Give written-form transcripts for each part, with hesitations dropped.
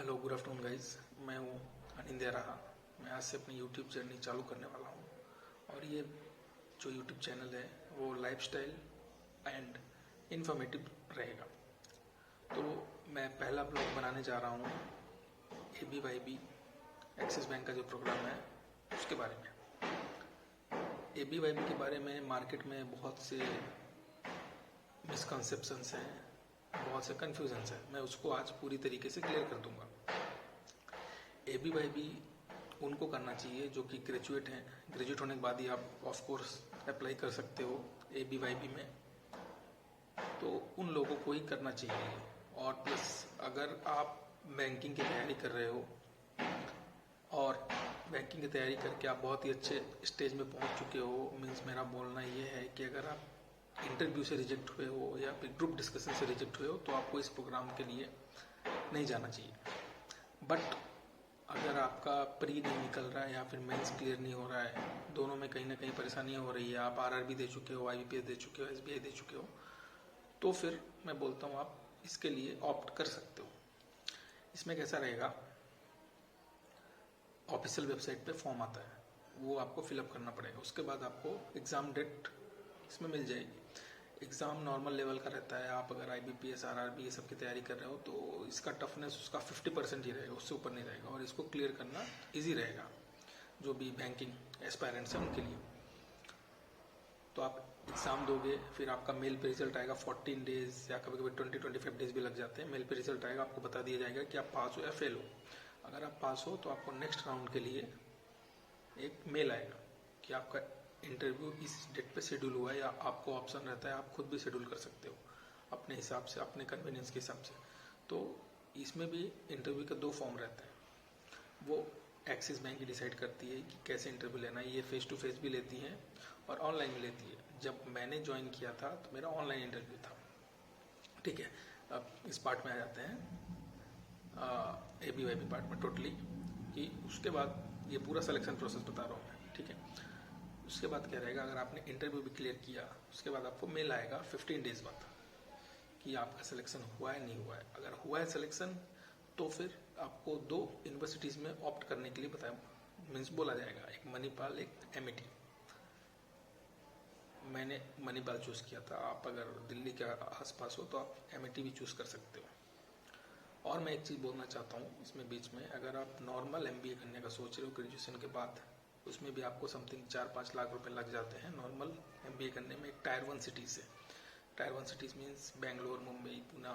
Hello, good afternoon guys. मैं हूँ अनिंद रहा। मैं आज से अपनी यूट्यूब जर्नी चालू करने वाला हूँ और ये जो यूट्यूब चैनल है वो लाइफस्टाइल एंड इन्फॉर्मेटिव रहेगा। तो मैं पहला ब्लॉग बनाने जा रहा हूँ ABYB एक्सिस बैंक का जो प्रोग्राम है उसके बारे में। ABYB के बारे में मार्केट में बहुत से मिसकंसेप्शंस हैं, बहुत से कन्फ्यूजन्स हैं। मैं उसको आज पूरी तरीके से क्लियर कर दूंगा। ABYB उनको करना चाहिए जो कि ग्रेजुएट हैं। ग्रेजुएट होने के बाद ही आप ऑफ कोर्स अप्लाई कर सकते हो ABYB में, तो उन लोगों को ही करना चाहिए। और प्लस अगर आप बैंकिंग की तैयारी कर रहे हो और बैंकिंग की तैयारी करके आप बहुत ही अच्छे स्टेज में पहुंच चुके हो, मीन्स मेरा बोलना ये है कि अगर आप इंटरव्यू से रिजेक्ट हुए हो या फिर ग्रुप डिस्कशन से रिजेक्ट हुए हो तो आपको इस प्रोग्राम के लिए नहीं जाना चाहिए। बट अगर आपका प्री नहीं निकल रहा है या फिर मेंस क्लियर नहीं हो रहा है, दोनों में कहीं ना कहीं परेशानियां हो रही है, आप RRB दे चुके हो, IBPS दे चुके हो, SBI दे चुके हो, तो फिर मैं बोलता हूँ आप इसके लिए ऑप्ट कर सकते हो। इसमें कैसा रहेगा, ऑफिशियल वेबसाइट पे फॉर्म आता है, वो आपको फिलअप करना पड़ेगा। उसके बाद आपको एग्ज़ाम डेट इसमें मिल जाएगी। एग्ज़ाम नॉर्मल लेवल का रहता है। आप अगर IBPS RRB ये सब की तैयारी कर रहे हो तो इसका टफनेस उसका 50% ही रहेगा, उससे ऊपर नहीं रहेगा। और इसको क्लियर करना इजी रहेगा जो भी बैंकिंग एस्पायरेंट्स हैं उनके लिए। तो आप एग्ज़ाम दोगे, फिर आपका मेल पे रिजल्ट आएगा। 14 डेज या कभी कभी 20-25 डेज भी लग जाते हैं। मेल पे रिजल्ट आएगा, आपको बता दिया जाएगा कि आप पास हो या फेल हो। अगर आप पास हो तो आपको नेक्स्ट राउंड के लिए एक मेल आएगा कि आपका इंटरव्यू इस डेट पे शेड्यूल हुआ है, या आपको ऑप्शन रहता है आप खुद भी शेड्यूल कर सकते हो अपने हिसाब से, अपने कन्वीनियंस के हिसाब से। तो इसमें भी इंटरव्यू के 2 फॉर्म रहते हैं। वो एक्सिस बैंक ही डिसाइड करती है कि कैसे इंटरव्यू लेना है। ये फेस टू फेस भी लेती हैं और ऑनलाइन भी लेती है। जब मैंने ज्वाइन किया था तो मेरा ऑनलाइन इंटरव्यू था। ठीक है, अब इस पार्ट में आ जाते हैं ABYB पार्ट में टोटली, कि उसके बाद ये पूरा सिलेक्शन प्रोसेस बता रहा हूँ मैं। ठीक है, उसके बाद क्या रहेगा, अगर आपने इंटरव्यू भी क्लियर किया उसके बाद आपको मेल आएगा 15 डेज बाद कि आपका सिलेक्शन हुआ है नहीं हुआ है। अगर हुआ है सिलेक्शन तो फिर आपको 2 यूनिवर्सिटीज़ में ऑप्ट करने के लिए बताया, मीन्स बोला जाएगा, एक मणिपाल, एक MIT। मैंने मणिपाल चूज़ किया था। आप अगर दिल्ली के आसपास हो तो आप MIT भी चूज़ कर सकते हो। और मैं एक चीज़ बोलना चाहता हूँ इसमें बीच में, अगर आप नॉर्मल MBA करने का सोच रहे हो ग्रेजुएशन के बाद, उसमें भी आपको समथिंग 4-5 लाख रुपए लग जाते हैं नॉर्मल MBA करने में एक टायर 1 सिटी से। Tier 1 cities means Bangalore, Mumbai, Pune,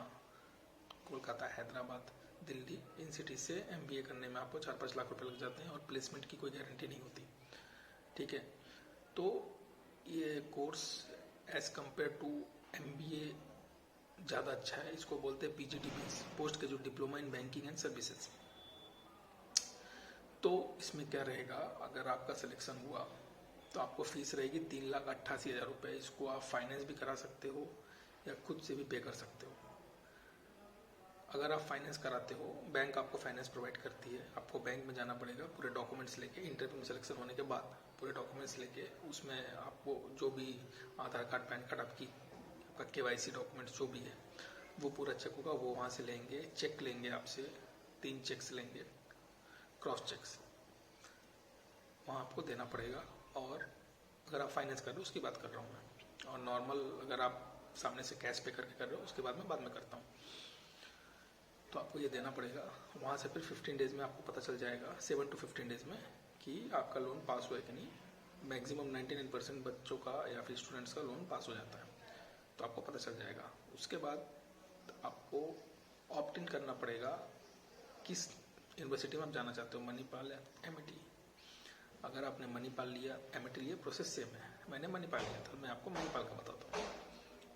Kolkata, Hyderabad, Delhi, इन सिटीज़ से MBA करने में आपको 4-5 लाख रुपए लग जाते हैं और प्लेसमेंट की कोई गारंटी नहीं होती। ठीक है, तो ये course as compare to MBA ज़्यादा अच्छा है। इसको बोलते हैं PGDB, post graduate diploma in banking and services. तो इसमें क्या रहेगा, अगर आपका सिलेक्शन हुआ तो आपको फीस रहेगी 3,88,000 रुपये। इसको आप फाइनेंस भी करा सकते हो या खुद से भी पे कर सकते हो। अगर आप फाइनेंस कराते हो, बैंक आपको फाइनेंस प्रोवाइड करती है। आपको बैंक में जाना पड़ेगा पूरे डॉक्यूमेंट्स लेके, इंटरव्यू में सिलेक्शन होने के बाद पूरे डॉक्यूमेंट्स लेके। उसमें आपको जो भी आधार कार्ड, पैन कार्ड, आपका KYC डॉक्यूमेंट्स जो भी है वो पूरा चेक होगा। वो वहाँ से लेंगे, चेक लेंगे आपसे, 3 चेक्स लेंगे, क्रॉस चेक्स, वहाँ आपको देना पड़ेगा। और अगर आप फाइनेंस कर रहे हो उसकी बात कर रहा हूँ मैं, और नॉर्मल अगर आप सामने से कैश पे करके कर रहे हो उसके बाद मैं बाद में करता हूँ, तो आपको ये देना पड़ेगा। वहाँ से फिर 15 डेज में आपको पता चल जाएगा, 7 to 15 डेज में, कि आपका लोन पास हुआ है कि नहीं। मैक्सिमम 99% बच्चों का या फिर स्टूडेंट्स का लोन पास हो जाता है, तो आपको पता चल जाएगा। उसके बाद आपको ऑप्ट इन करना पड़ेगा किस यूनिवर्सिटी में आप जाना चाहते हो, मणिपाल या MIT। अगर आपने मणिपाल लिया, MIT लिया, प्रोसेस सेम है। मैंने मणिपाल लिया था, मैं आपको मणिपाल का बताता हूँ।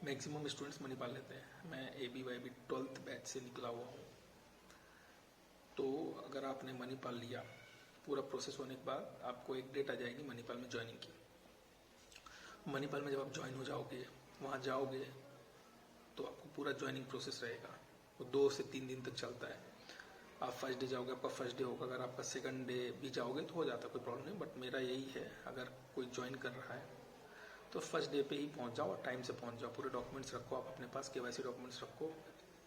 मैक्सिमम स्टूडेंट्स मणिपाल लेते हैं। मैं ABYB 12th बैच से निकला हुआ हूँ। तो अगर आपने मणिपाल लिया, पूरा प्रोसेस होने के बाद आपको एक डेट आ जाएगी मणिपाल में ज्वाइनिंग की। मणिपाल में जब आप ज्वाइन हो जाओगे, वहाँ जाओगे तो आपको पूरा ज्वाइनिंग प्रोसेस रहेगा। वो 2 से 3 दिन तक चलता है। आप फर्स्ट डे जाओगे, आपका फर्स्ट डे होगा। अगर आपका सेकंड डे भी जाओगे तो हो जाता है, कोई प्रॉब्लम नहीं। बट मेरा यही है, अगर कोई ज्वाइन कर रहा है तो फर्स्ट डे पे ही पहुंच जाओ और टाइम से पहुंच जाओ। पूरे डॉक्यूमेंट्स रखो आप अपने पास, KYC डॉक्यूमेंट्स रखो,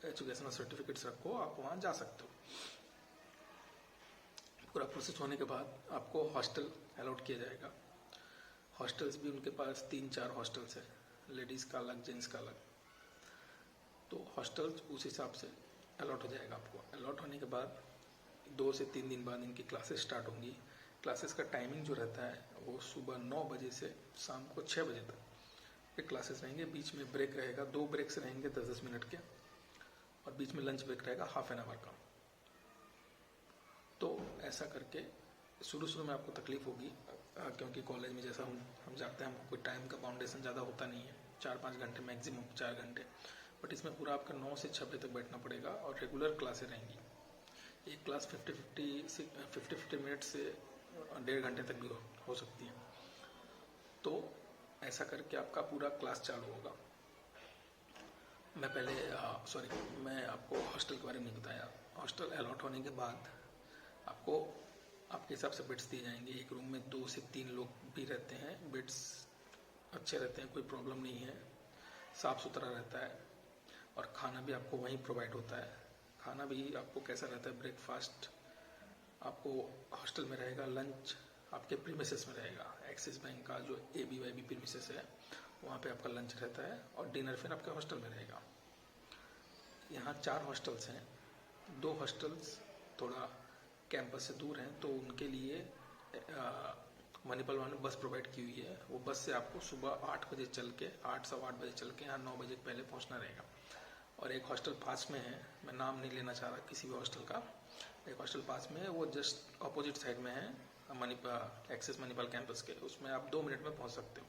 एजुकेशनल सर्टिफिकेट्स रखो, आप वहाँ जा सकते हो। पूरा प्रोसेस होने के बाद आपको हॉस्टल अलॉट किया जाएगा। हॉस्टल्स भी उनके पास 3-4 हॉस्टल्स है, लेडीज़ का अलग, जेंट्स का अलग। तो हॉस्टल्स उस हिसाब से अलॉट हो जाएगा आपको। अलॉट होने के बाद 2 से 3 दिन बाद इनकी क्लासेस स्टार्ट होंगी। क्लासेस का टाइमिंग जो रहता है वो सुबह 9 बजे से शाम को 6 बजे तक ये क्लासेस रहेंगे। बीच में ब्रेक रहेगा, 2 ब्रेक्स रहेंगे 10-10 मिनट के, और बीच में लंच ब्रेक रहेगा हाफ एन आवर का। तो ऐसा करके शुरू में आपको तकलीफ होगी, क्योंकि कॉलेज में जैसा हम जाते हैं, हमको कोई टाइम का बाउंडेशन ज़्यादा होता नहीं है, 4-5 घंटे मैक्सिमम 4 घंटे। बट इसमें पूरा आपका 9 से 6 बजे तक बैठना पड़ेगा, और रेगुलर क्लासें रहेंगी। एक क्लास 50-50 मिनट से 1.5 घंटे तक भी हो सकती है। तो ऐसा करके आपका पूरा क्लास चालू होगा। मैं आपको हॉस्टल के बारे में बताया। हॉस्टल अलॉट होने के बाद आपको आपके हिसाब से बेड्स दिए जाएंगे। एक रूम में 2 से 3 लोग भी रहते हैं। बेड्स अच्छे रहते हैं, कोई प्रॉब्लम नहीं है, साफ़ सुथरा रहता है, और खाना भी आपको वहीं प्रोवाइड होता है। खाना भी आपको कैसा रहता है, ब्रेकफास्ट आपको हॉस्टल में रहेगा, लंच आपके प्रीमिसेस में रहेगा। एक्सिस बैंक का जो ABYB प्रीमिसेस है वहाँ पे आपका लंच रहता है, और डिनर फिर आपके हॉस्टल में रहेगा। यहाँ 4 हॉस्टल्स हैं। 2 हॉस्टल्स थोड़ा कैंपस से दूर हैं, तो उनके लिए मणिपाल वालों ने बस प्रोवाइड की हुई है। वो बस से आपको सुबह 8 बजे चल के 8 सवा 8 बजे चल के यहाँ 9 बजे पहले पहुँचना रहेगा। और एक हॉस्टल पास में है, मैं नाम नहीं लेना चाह रहा किसी भी हॉस्टल का। एक हॉस्टल पास में है, वो जस्ट अपोजिट साइड में है एक्सिस मणिपाल कैंपस के। उसमें आप 2 मिनट में पहुँच सकते हो।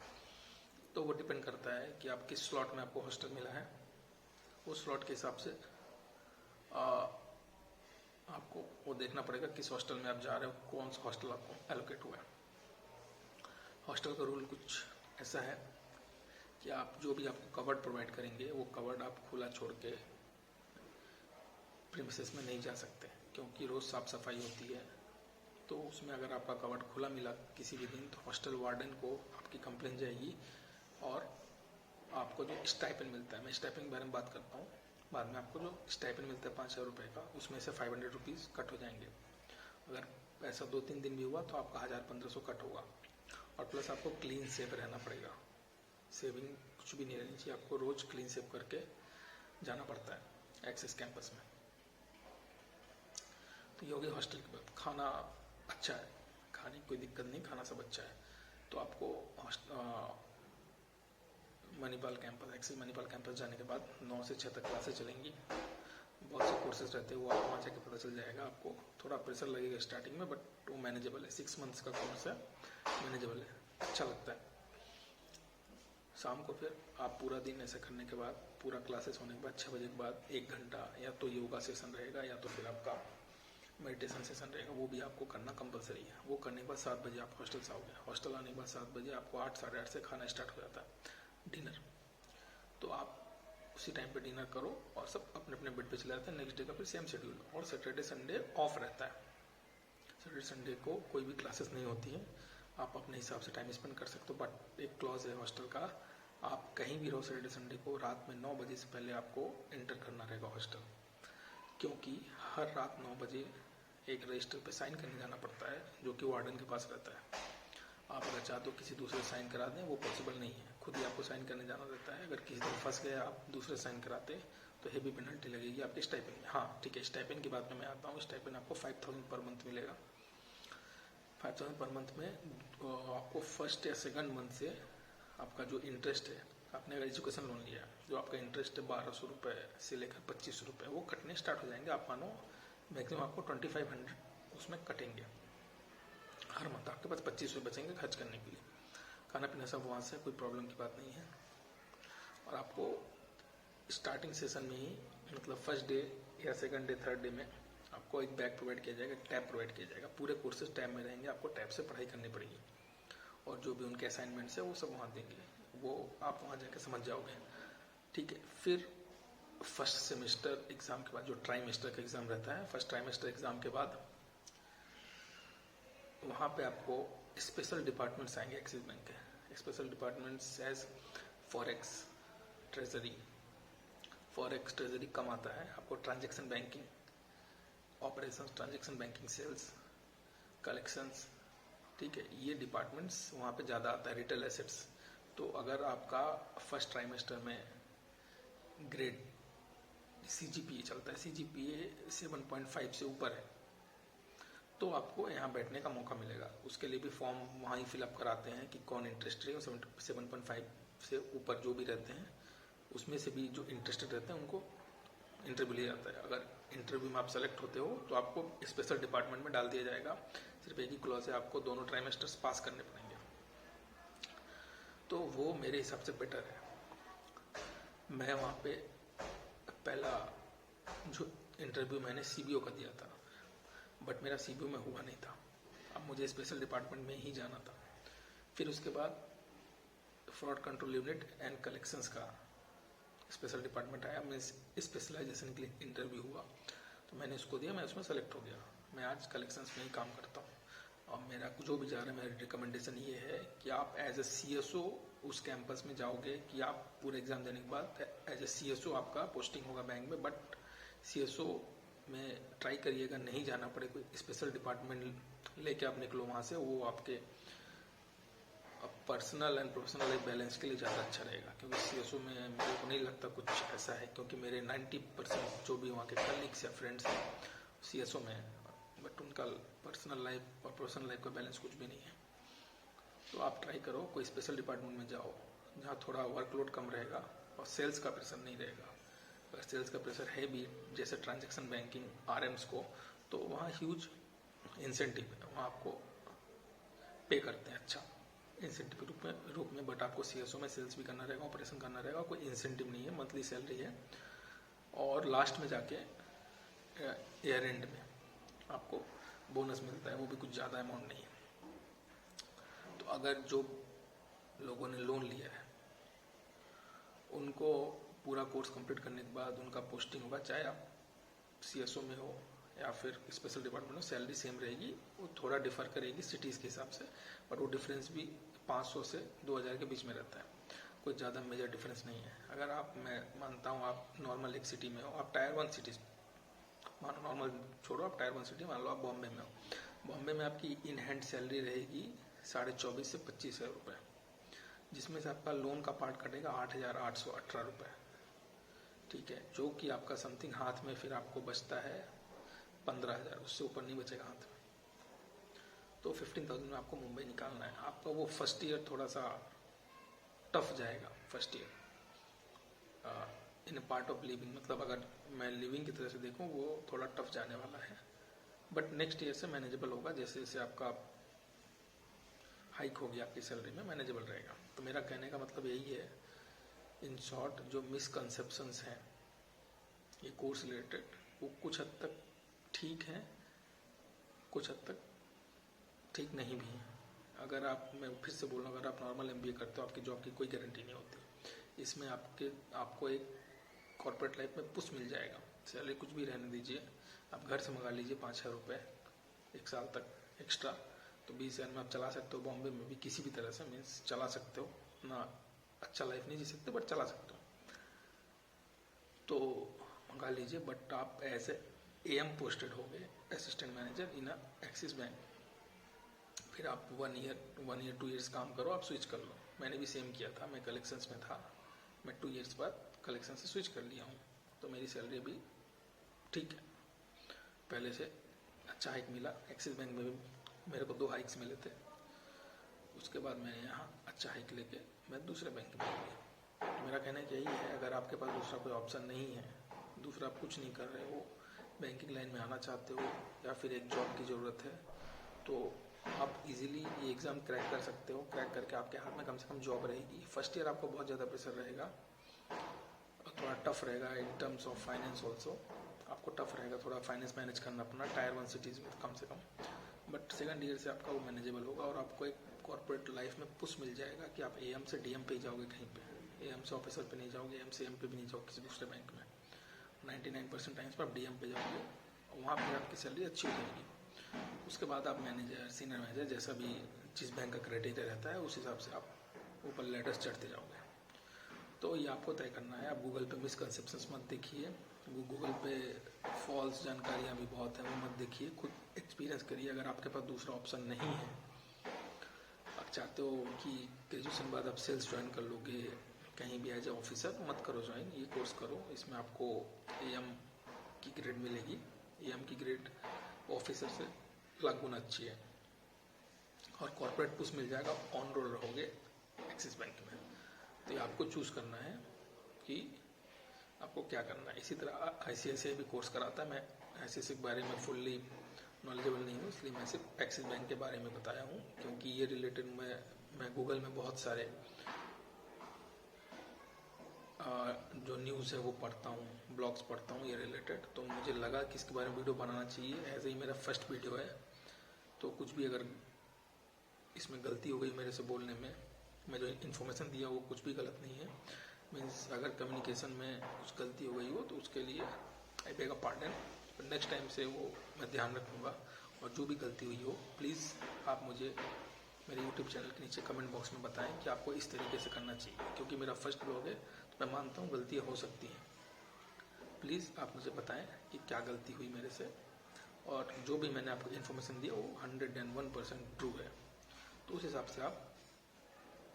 तो वो डिपेंड करता है कि आप किस स्लॉट में आपको हॉस्टल मिला है। उस स्लॉट के हिसाब से आपको वो देखना पड़ेगा किस हॉस्टल में आप जा रहे हो, कौन सा हॉस्टल आपको एलोकेट हुआ है। हॉस्टल का रूल कुछ ऐसा है कि आप जो भी आपको कवर्ड प्रोवाइड करेंगे, वो कवर्ड आप खुला छोड़ के प्रीमिसेस में नहीं जा सकते, क्योंकि रोज़ साफ सफाई होती है। तो उसमें अगर आपका कवर्ड खुला मिला किसी भी दिन, तो हॉस्टल वार्डन को आपकी कंप्लेन जाएगी, और आपको जो स्टाइपेंड मिलता है, मैं स्टाइपेंड के बारे में बात करता हूँ बाद में। आपको जो स्टाइपेंड मिलता है 5,000 रुपये का, उसमें से 500 रुपीज़ कट हो जाएंगे। अगर ऐसा 2-3 दिन भी हुआ तो आपका 1,000-1,500 कट होगा। और प्लस आपको क्लीन सेव रहना पड़ेगा। सेविंग कुछ भी नहीं रहनी चाहिए, आपको रोज़ क्लीन सेव करके जाना पड़ता है एक्सिस कैंपस में। तो ये हो गई हॉस्टल की बात। खाना अच्छा है, खाने की कोई दिक्कत नहीं, खाना सब अच्छा है। तो आपको Manipal campus, axis Manipal campus जाने के बाद 9 से 6 तक क्लासेस चलेंगी। बहुत से कोर्सेज रहते हैं, वो आप वहाँ जाके पता चल जाएगा। आपको थोड़ा प्रेशर लगेगा स्टार्टिंग में, बट वो मैनेजेबल है। 6 मंथ्स का कोर्स है, मैनेजेबल है, अच्छा लगता है। शाम को फिर आप पूरा दिन ऐसा करने के बाद, पूरा क्लासेस होने के बाद 6 बजे के बाद 1 घंटा या तो योगा सेशन रहेगा, या तो फिर आपका मेडिटेशन सेशन रहेगा। वो भी आपको करना कंपलसरी है। वो करने के बाद 7 बजे आप हॉस्टल से आओगे। हॉस्टल आने के बाद 7 बजे आपको 8-8:30 से खाना स्टार्ट हो जाता है, डिनर। तो आप उसी टाइम पे डिनर करो, और सब अपने अपने बेड पे चले जाते हैं। नेक्स्ट डे का फिर सेम शेड्यूल, और सैटरडे संडे ऑफ रहता है। सैटरडे संडे को कोई भी क्लासेस नहीं होती है, आप अपने हिसाब से टाइम स्पेंड कर सकते हो। बट एक क्लॉज है हॉस्टल का, आप कहीं भी रहो सैटरडे संडे को, रात में 9 बजे से पहले आपको एंटर करना रहेगा हॉस्टल। क्योंकि हर रात 9 बजे एक रजिस्टर पे साइन करने जाना पड़ता है, जो कि वार्डन के पास रहता है। आप अगर चाहते हो किसी दूसरे साइन करा दें, वो पॉसिबल नहीं है, खुद ही आपको साइन करने जाना रहता है। अगर किसी दिन फंस गए आप दूसरे साइन कराते, तो हेवी पेनल्टी लगेगी आपके स्टाइपेंड में। हाँ ठीक है, स्टाइपेंड की बात में मैं आता हूँ। स्टाइपेंड आपको 5,000 पर मंथ मिलेगा। 5,000 पर मंथ में आपको फर्स्ट या सेकंड मंथ से आपका जो इंटरेस्ट है, आपने अगर एजुकेशन लोन लिया, जो आपका इंटरेस्ट है 1,200 रुपये से लेकर 2,500 रुपये, वो कटने स्टार्ट हो जाएंगे। आप मानो मैक्सिमम आपको 2,500 उसमें कटेंगे हर मंथ। आपके पास 25 रुपये बचेंगे खर्च करने के लिए। खाना पीना सब वहाँ से, कोई प्रॉब्लम की बात नहीं है। और आपको स्टार्टिंग सेशन में ही, मतलब फर्स्ट डे या सेकंड डे, थर्ड डे में आपको एक बैग प्रोवाइड किया जाएगा, टैब प्रोवाइड किया जाएगा। पूरे कोर्सेज टैब में रहेंगे, आपको टैब से पढ़ाई करनी पड़ेगी। और जो भी उनके असाइनमेंट्स है वो सब वहाँ देंगे, वो आप वहाँ जाकर समझ जाओगे। ठीक है, फिर फर्स्ट सेमेस्टर एग्ज़ाम के बाद, जो ट्राइमेस्टर का एग्ज़ाम रहता है, फर्स्ट ट्राइमेस्टर एग्ज़ाम के बाद वहाँ पे आपको स्पेशल डिपार्टमेंट्स आएंगे एक्सिस बैंक के। Special departments as forex, treasury. Forex treasury कम आता है आपको, transaction banking operations, transaction banking sales, collections, ठीक है, ये डिपार्टमेंट्स वहाँ पे ज़्यादा आता है, रिटेल एसेट्स। तो अगर आपका फर्स्ट ट्राइमेस्टर में ग्रेड CGPA चलता है, CGPA 7.5 से ऊपर है, तो आपको यहाँ बैठने का मौका मिलेगा। उसके लिए भी फॉर्म वहाँ ही फिलअप कराते हैं कि कौन इंटरेस्टेड है। 7.5 से ऊपर जो भी रहते हैं उसमें से भी जो इंटरेस्टेड रहते हैं उनको इंटरव्यू लिया जाता है। अगर इंटरव्यू में आप सेलेक्ट होते हो तो आपको स्पेशल डिपार्टमेंट में डाल दिया जाएगा। सिर्फ एक ही क्लॉज है, आपको दोनों ट्राइमेस्टर्स पास करने पड़ेंगे, तो वो मेरे हिसाब से बेटर है। मैं वहाँ पे पहला जो इंटरव्यू मैंने CBO का दिया था, बट मेरा CBO में हुआ नहीं था। अब मुझे स्पेशल डिपार्टमेंट में ही जाना था। फिर उसके बाद fraud control unit and collections का स्पेशल डिपार्टमेंट आया। मैं स्पेशलाइजेशन के लिए इंटरव्यू हुआ, तो मैंने उसको दिया, मैं उसमें सेलेक्ट हो गया। मैं आज कलेक्शंस में ही काम करता हूँ। और मेरा जो भी जा रहा है, मेरी रिकमेंडेशन ये है कि आप एज ए CSO उस कैंपस में जाओगे, कि आप पूरे एग्जाम देने के बाद एज ए CSO आपका पोस्टिंग होगा बैंक में। बट CSO में ट्राई करिएगा नहीं जाना पड़े, कोई स्पेशल डिपार्टमेंट लेके आप निकलो वहाँ से, वो आपके personal and professional life balance के लिए ज़्यादा अच्छा रहेगा। क्योंकि CSO में मेरे को नहीं लगता कुछ ऐसा है, क्योंकि मेरे 90% जो भी वहाँ के कलीग्स या फ्रेंड्स हैं CSO में है, बट उनका पर्सनल लाइफ और प्रोफेशनल लाइफ का बैलेंस कुछ भी नहीं है। तो आप ट्राई करो कोई स्पेशल डिपार्टमेंट में जाओ, जहाँ थोड़ा वर्कलोड कम रहेगा और सेल्स का प्रेशर नहीं रहेगा। अगर सेल्स का प्रेशर है भी, जैसे ट्रांजैक्शन बैंकिंग RMs को, तो वहाँ ह्यूज इंसेंटिव है, वहाँ आपको पे करते हैं अच्छा इंसेंटिव के रूप में। बट आपको CSO में सेल्स भी करना रहेगा, ऑपरेशन करना रहेगा, कोई इंसेंटिव नहीं है, मंथली सैलरी है। और लास्ट में जाके ईयर एंड में आपको बोनस मिलता है, वो भी कुछ ज़्यादा अमाउंट नहीं है। तो अगर जो लोगों ने लोन लिया है उनको पूरा कोर्स कंप्लीट करने के बाद उनका पोस्टिंग होगा, चाहे आप CSO में हो या फिर स्पेशल डिपार्टमेंट में, सैलरी सेम रहेगी। वो थोड़ा डिफर करेगी सिटीज़ के हिसाब से, बट वो डिफरेंस भी 500 से 2000 के बीच में रहता है, कोई ज़्यादा मेजर डिफरेंस नहीं है। अगर आप, मैं मानता हूँ आप नॉर्मल एक सिटी में हो, आप टायर 1 सिटीज मानो, नॉर्मल छोड़ो, आप टायर 1 सिटी मान लो, आप बॉम्बे में हो। बॉम्बे में आपकी इन हैंड सैलरी रहेगी 24,500 से 25,000 रुपये, जिसमें से आपका लोन का पार्ट कटेगा 8,818 रुपये, ठीक है, जो कि आपका समथिंग हाथ में फिर आपको बचता है 15,000, उससे ऊपर नहीं बचेगा हाथ में। तो 15,000 में आपको मुंबई निकालना है। आपका वो फर्स्ट ईयर थोड़ा सा टफ जाएगा, first year in part of living, मतलब अगर मैं लिविंग की तरह से देखूं वो थोड़ा टफ जाने वाला है। बट नेक्स्ट ईयर से मैनेजेबल होगा, जैसे जैसे आपका हाइक होगी आपकी सैलरी में, मैनेजेबल रहेगा। तो मेरा कहने का मतलब यही है, इन शॉर्ट जो मिसकंसेप्शंस हैं ये कोर्स रिलेटेड, वो कुछ हद तक ठीक है, कुछ हद तक ठीक नहीं भी है। अगर आप, मैं फिर से बोल रहा हूँ, अगर आप नॉर्मल MBA करते हो, आपकी जॉब की कोई गारंटी नहीं होती। इसमें आपको एक कॉर्पोरेट लाइफ में पुश मिल जाएगा, सैलरी कुछ भी रहने दीजिए, आप घर से मंगा लीजिए 5,000 रुपये 1 साल तक एक्स्ट्रा, तो 20,000 में आप चला सकते हो। बॉम्बे में भी किसी भी तरह से मीन्स चला सकते हो ना, अच्छा लाइफ नहीं जी सकते बट चला सकते हो, तो मंगा लीजिए। बट आप एज ए AM पोस्टेड हो गए, असिस्टेंट मैनेजर इन एक्सिस बैंक, फिर आप 1 ईयर 2 ईयर्स काम करो, आप स्विच कर लो। मैंने भी सेम किया था, मैं कलेक्शंस में था, मैं 2 ईयर्स बाद कलेक्शन से स्विच कर लिया हूँ, तो मेरी सैलरी अभी ठीक है, पहले से अच्छा हाइक मिला। एक्सिस बैंक में भी मेरे को 2 हाइक्स मिले थे, उसके बाद मैंने यहाँ अच्छा हाइक लेके मैं दूसरे बैंक में गया। तो मेरा कहना यही है, अगर आपके पास दूसरा कोई ऑप्शन नहीं है, दूसरा आप कुछ नहीं कर रहे हो, बैंकिंग लाइन में आना चाहते हो या फिर एक जॉब की ज़रूरत है, तो आप इजीली ये एग्ज़ाम क्रैक कर सकते हो। क्रैक करके आपके हाथ में कम से कम जॉब रहेगी। फर्स्ट ईयर आपको बहुत ज़्यादा प्रेशर रहेगा, थोड़ा टफ रहेगा in terms of finance also, आपको टफ रहेगा थोड़ा फाइनेंस मैनेज करना अपना टायर 1 सिटीज़ में कम से कम। बट सेकंड ईयर से आपका वो मैनेजेबल होगा और आपको एक कॉर्पोरेट लाइफ में पुश मिल जाएगा कि आप AM से DM पे ही जाओगे, कहीं पे AM से ऑफिसर पे नहीं जाओगे, AM से AM पे भी नहीं जाओगे किसी दूसरे बैंक में। 99% टाइम्स पर आप DM पे जाओगे, वहाँ पर आपकी सैलरी अच्छी हो जाएगी। उसके बाद आप मैनेजर, सीनियर मैनेजर, जैसा भी जिस बैंक का क्राइटेरिया रहता है उस हिसाब से आप ऊपर लेडर्स चढ़ते जाओगे। तो ये आपको तय करना है। आप गूगल पे मिसकंसेप्शंस मत देखिए, गूगल पे फॉल्स जानकारियाँ भी बहुत हैं, वो मत देखिए, खुद एक्सपीरियंस करिए। अगर आपके पास दूसरा ऑप्शन नहीं है, आप चाहते हो कि ग्रेजुएशन बाद आप सेल्स ज्वाइन कर लोगे कहीं भी एज ए ऑफिसर, मत करो ज्वाइन, ये कोर्स करो। इसमें आपको AM की ग्रेड मिलेगी। AM की ग्रेड ऑफिसर से लाख गुना अच्छी है, और कॉर्पोरेट पुश मिल जाएगा, ऑन रोल रहोगे एक्सिस बैंक में। तो ये आपको चूज करना है कि आपको क्या करना है। इसी तरह ICICI भी कोर्स कराता है। मैं ICICI के बारे में फुल्ली नॉलेजेबल नहीं हूँ, इसलिए मैं सिर्फ एक्सिस बैंक के बारे में बताया हूँ, क्योंकि ये रिलेटेड मैं गूगल में बहुत सारे जो न्यूज़ है वो पढ़ता हूँ, ब्लॉग्स पढ़ता हूँ ये रिलेटेड। तो मुझे लगा कि इसके बारे में वीडियो बनाना चाहिए, ऐसे ही मेरा फर्स्ट वीडियो है। तो कुछ भी अगर इसमें गलती हो गई मेरे से बोलने में, मैं जो इन्फॉर्मेशन दिया वो कुछ भी गलत नहीं है। मीन्स अगर कम्युनिकेशन में कुछ गलती हो गई हो तो उसके लिए I beg a pardon. Next time से वो मैं ध्यान रखूँगा, और जो भी गलती हुई हो प्लीज़ आप मुझे मेरे YouTube चैनल के नीचे कमेंट बॉक्स में बताएं कि आपको इस तरीके से करना चाहिए। क्योंकि मेरा फर्स्ट ब्लॉग है तो मैं मानता हूँ गलतियाँ हो सकती हैं। प्लीज़ आप मुझे बताएं कि क्या गलती हुई मेरे से, और जो भी मैंने आपको इन्फॉर्मेशन दिया वो 101% ट्रू है। तो उस हिसाब से आप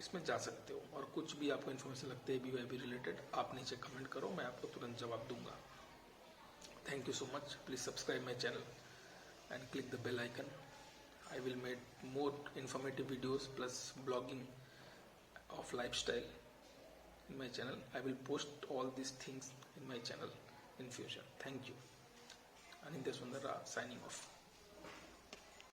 इसमें जा सकते हो। और कुछ भी आपको इन्फॉर्मेशन लगते है BYB रिलेटेड, आप नीचे कमेंट करो, मैं आपको तुरंत जवाब दूंगा। Thank you so much. Please subscribe my channel and click the bell icon. I will make more informative videos plus blogging of lifestyle in my channel. I will post all these things in my channel in future. Thank you. Anindya Sundara signing off.